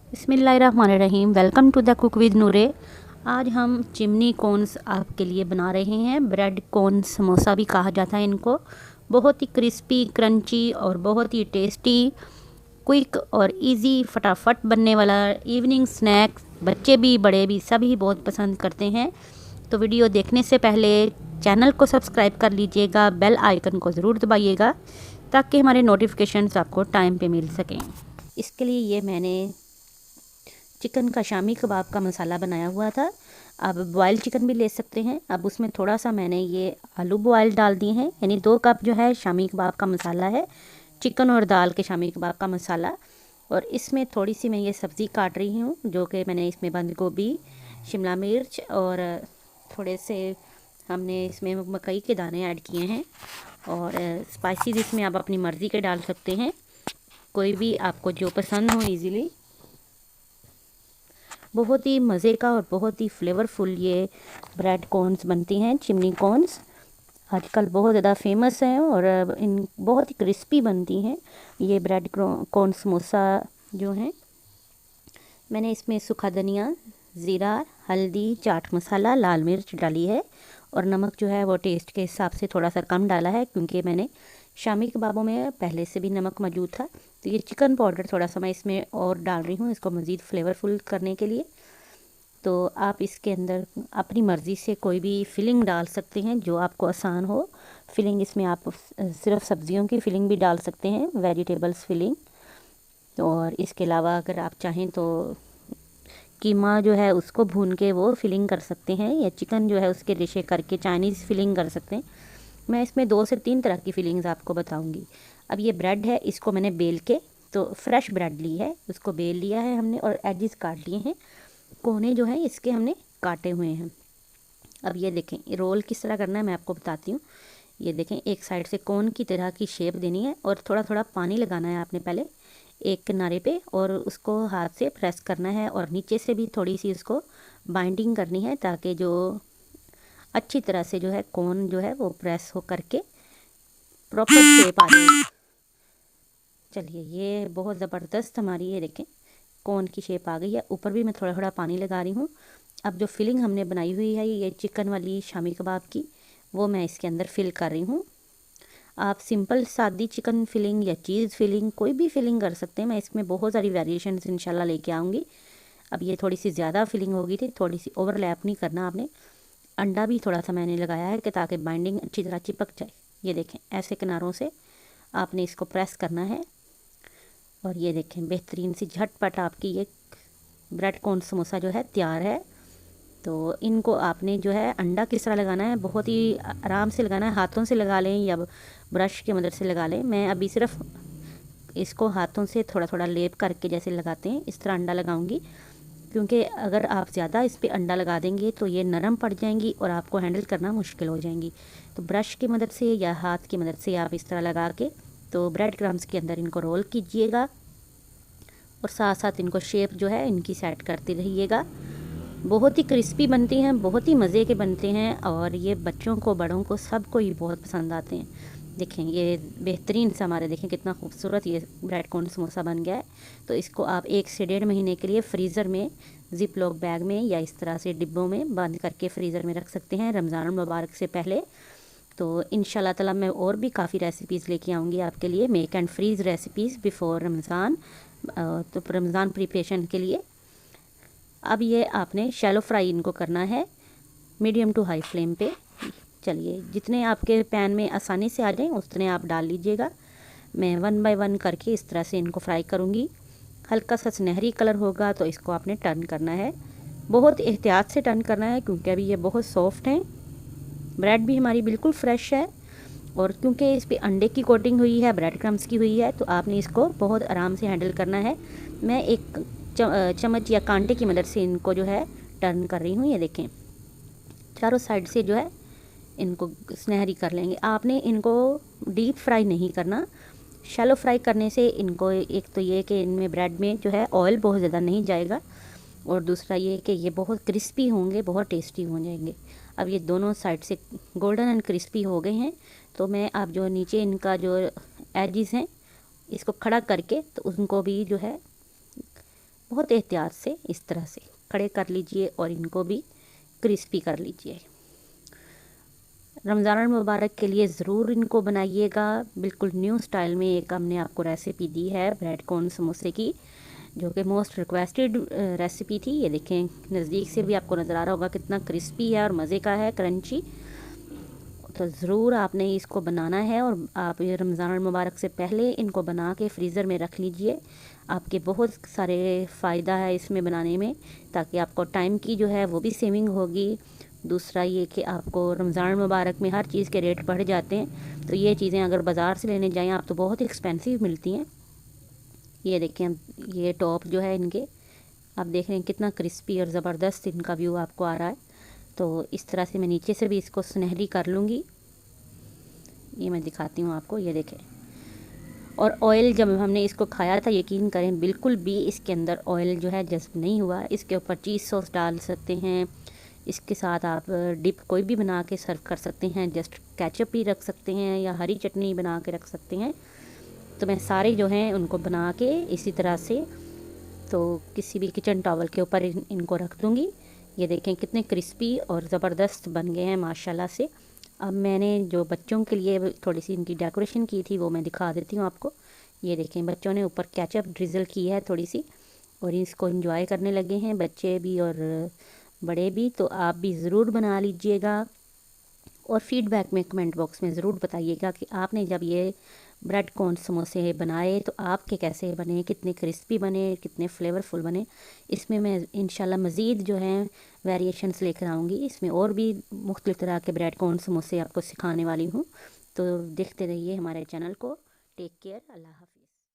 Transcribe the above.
बिस्मिल्लाहिर्रहमानिर्रहीम। Welcome to the cook with Noore. आज हम चिमनी कॉर्न्स आपके लिए बना रहे हैं। ब्रेड कॉर्न समोसा भी कहा जाता है इनको। बहुत ही क्रिस्पी, क्रंची और बहुत ही टेस्टी, क्विक और इजी, फटाफट बनने वाला इवनिंग स्नैक्स। बच्चे भी बड़े भी सभी बहुत पसंद करते हैं। तो वीडियो देखने से पहले चैनल को सब्सक्राइब कर लीजिएगा, बेल आइकन को ज़रूर दबाइएगा ताकि हमारे नोटिफिकेशंस आपको टाइम पे मिल सकें। इसके लिए ये मैंने चिकन का शामी कबाब का मसाला बनाया हुआ था। आप बॉयल चिकन भी ले सकते हैं। अब उसमें थोड़ा सा मैंने ये आलू बॉयल डाल दिए हैं, यानी 2 कप जो है शामी कबाब का मसाला है, चिकन और दाल के शामी कबाब का मसाला। और इसमें थोड़ी सी मैं ये सब्ज़ी काट रही हूँ, जो कि मैंने इसमें बंद गोभी, शिमला मिर्च और थोड़े से हमने इसमें मकई के दाने ऐड किए हैं। और स्पाइसेस इसमें आप अपनी मर्ज़ी के डाल सकते हैं, कोई भी आपको जो पसंद हो ईज़िली। बहुत ही मज़े का और बहुत ही फ्लेवरफुल ये ब्रेड कॉर्न्स बनती हैं। चिमनी कॉर्न्स आजकल बहुत ज़्यादा फेमस हैं और इन बहुत ही क्रिस्पी बनती हैं ये ब्रेड कॉर्न समोसा जो हैं। मैंने इसमें सूखा धनिया, ज़ीरा, हल्दी, चाट मसाला, लाल मिर्च डाली है और नमक जो है वो टेस्ट के हिसाब से थोड़ा सा कम डाला है, क्योंकि मैंने शामी कबाबों में पहले से भी नमक मौजूद था। तो ये चिकन पाउडर थोड़ा सा मैं इसमें और डाल रही हूँ, इसको मज़ीद फ्लेवरफुल करने के लिए। तो आप इसके अंदर अपनी मर्ज़ी से कोई भी फिलिंग डाल सकते हैं जो आपको आसान हो। फिलिंग इसमें आप सिर्फ सब्ज़ियों की फिलिंग भी डाल सकते हैं, वेजिटेबल्स फिलिंग। तो और इसके अलावा अगर आप चाहें तो कीमा जो है उसको भून के वो फिलिंग कर सकते हैं, या चिकन जो है उसके रेशे करके चाइनीज़ फिलिंग कर सकते हैं। मैं इसमें 2 से 3 तरह की फिलिंग्स आपको बताऊंगी। अब ये ब्रेड है, इसको मैंने बेल के, तो फ्रेश ब्रेड ली है, उसको बेल लिया है हमने और एजेस काट लिए हैं, कोने जो हैं इसके हमने काटे हुए हैं। अब ये देखें रोल किस तरह करना है मैं आपको बताती हूँ। ये देखें, एक साइड से कोन की तरह की शेप देनी है और थोड़ा थोड़ा पानी लगाना है आपने पहले एक किनारे पे, और उसको हाथ से प्रेस करना है और नीचे से भी थोड़ी सी उसको बाइंडिंग करनी है, ताकि जो अच्छी तरह से जो है कोन जो है वो प्रेस हो करके प्रॉपर शेप आ जाए। चलिए, ये बहुत ज़बरदस्त हमारी ये देखें कोन की शेप आ गई है। ऊपर भी मैं थोड़ा थोड़ा पानी लगा रही हूँ। अब जो फिलिंग हमने बनाई हुई है ये चिकन वाली शामी कबाब की, वो मैं इसके अंदर फिल कर रही हूँ। आप सिंपल सादी चिकन फिलिंग या चीज़ फिलिंग कोई भी फिलिंग कर सकते हैं। मैं इसमें बहुत सारी वेरिएशंस इंशाल्लाह लेके आऊँगी। अब ये थोड़ी सी ज़्यादा फिलिंग हो गई थी, थोड़ी सी ओवरलैप नहीं करना आपने। अंडा भी थोड़ा सा मैंने लगाया है कि ताकि बाइंडिंग अच्छी तरह चिपक जाए। ये देखें, ऐसे किनारों से आपने इसको प्रेस करना है और ये देखें बेहतरीन सी झटपट आपकी ये ब्रेड कॉर्न समोसा जो है तैयार है। तो इनको आपने जो है अंडा किस तरह लगाना है, बहुत ही आराम से लगाना है, हाथों से लगा लें या ब्रश की मदद से लगा लें। मैं अभी सिर्फ इसको हाथों से थोड़ा थोड़ा लेप करके जैसे लगाते हैं इस तरह अंडा लगाऊंगी, क्योंकि अगर आप ज़्यादा इस पर अंडा लगा देंगे तो ये नरम पड़ जाएंगी और आपको हैंडल करना मुश्किल हो जाएंगी। तो ब्रश की मदद से या हाथ की मदद से आप इस तरह लगा के तो ब्रेड क्रम्स के अंदर इनको रोल कीजिएगा और साथ साथ इनको शेप जो है इनकी सेट करते रहिएगा। बहुत ही क्रिस्पी बनती हैं, बहुत ही मज़े के बनते हैं और ये बच्चों को बड़ों को सबको ही बहुत पसंद आते हैं। देखें ये बेहतरीन सा हमारे देखें कितना खूबसूरत ये ब्रेड कॉर्न समोसा बन गया है। तो इसको आप 1 से 1.5 महीने के लिए फ्रीज़र में जिप लॉक बैग में या इस तरह से डिब्बों में बंद करके फ्रीज़र में रख सकते हैं रमज़ान मुबारक से पहले। तो इंशाल्लाह ताला मैं और भी काफ़ी रेसिपीज़ लेके आऊँगी आपके लिए, make and freeze recipes before Ramzan, तो रमज़ान प्रिपरेशन के लिए। अब ये आपने शैलो फ्राई इनको करना है मीडियम टू हाई फ्लेम पे। चलिए, जितने आपके पैन में आसानी से आ जाएं उतने आप डाल लीजिएगा। मैं 1 बाय 1 करके इस तरह से इनको फ्राई करूँगी। हल्का सा सुनहरी कलर होगा तो इसको आपने टर्न करना है, बहुत एहतियात से टर्न करना है, क्योंकि अभी ये बहुत सॉफ्ट हैं। ब्रेड भी हमारी बिल्कुल फ्रेश है और क्योंकि इस पर अंडे की कोटिंग हुई है, ब्रेड क्रम्स की हुई है, तो आपने इसको बहुत आराम से हैंडल करना है। मैं एक चम्मच या कांटे की मदद से इनको जो है टर्न कर रही हूँ। ये देखें चारों साइड से जो है इनको सुनहरी कर लेंगे। आपने इनको डीप फ्राई नहीं करना, शैलो फ्राई करने से इनको एक तो ये कि इनमें ब्रेड में जो है ऑयल बहुत ज़्यादा नहीं जाएगा, और दूसरा ये कि ये बहुत क्रिस्पी होंगे, बहुत टेस्टी हो जाएंगे। अब ये दोनों साइड से गोल्डन एंड क्रिस्पी हो गए हैं, तो मैं अब जो नीचे इनका जो एजिस हैं इसको खड़ा करके तो उनको भी जो है बहुत एहतियात से इस तरह से खड़े कर लीजिए और इनको भी क्रिस्पी कर लीजिए। रमज़ान मुबारक के लिए ज़रूर इनको बनाइएगा। बिल्कुल न्यू स्टाइल में एक हमने आपको रेसिपी दी है ब्रेड कॉर्न समोसे की, जो कि मोस्ट रिक्वेस्टेड रेसिपी थी। ये देखें, नज़दीक से भी आपको नज़र आ रहा होगा कितना क्रिस्पी है और मज़े का है, क्रंची। तो ज़रूर आपने इसको बनाना है और आप ये रमज़ान मुबारक से पहले इनको बना के फ्रीज़र में रख लीजिए। आपके बहुत सारे फ़ायदा है इसमें बनाने में, ताकि आपको टाइम की जो है वो भी सेविंग होगी। दूसरा ये कि आपको रमज़ान मुबारक में हर चीज़ के रेट बढ़ जाते हैं, तो ये चीज़ें अगर बाज़ार से लेने जाएं आप तो बहुत एक्सपेंसिव मिलती हैं। ये देखें, ये टॉप जो है इनके, आप देख रहे हैं कितना क्रिस्पी और ज़बरदस्त इनका व्यू आपको आ रहा है। तो इस तरह से मैं नीचे से भी इसको सुनहरी कर लूँगी। ये मैं दिखाती हूँ आपको, ये देखें। और ऑयल जब हमने इसको खाया था, यकीन करें बिल्कुल भी इसके अंदर ऑयल जो है जज्ब नहीं हुआ। इसके ऊपर चीज़ सॉस डाल सकते हैं, इसके साथ आप डिप कोई भी बना के सर्व कर सकते हैं। जस्ट केचप भी रख सकते हैं या हरी चटनी बना के रख सकते हैं। तो मैं सारे जो हैं उनको बना के इसी तरह से तो किसी भी किचन टॉवल के ऊपर इनको रख दूँगी। ये देखें कितने क्रिस्पी और ज़बरदस्त बन गए हैं माशाल्लाह से। अब मैंने जो बच्चों के लिए थोड़ी सी इनकी डेकोरेशन की थी वो मैं दिखा देती हूँ आपको। ये देखें, बच्चों ने ऊपर केचप ड्रिज़ल की है थोड़ी सी, और इसको एंजॉय करने लगे हैं बच्चे भी और बड़े भी। तो आप भी ज़रूर बना लीजिएगा और फीडबैक में कमेंट बॉक्स में ज़रूर बताइएगा कि आपने जब ये ब्रेड कॉर्न समोसे बनाए तो आपके कैसे बने, कितने क्रिस्पी बने, कितने फ्लेवरफुल बने। इसमें मैं इंशाल्लाह मज़ीद जो है वेरिएशंस लेकर आऊँगी। इसमें और भी मुख्तलिफ़ तरह के ब्रेड कॉर्न समोसे आपको सिखाने वाली हूँ। तो देखते रहिए हमारे चैनल को। टेक केयर, अल्लाह हाफ़िज़।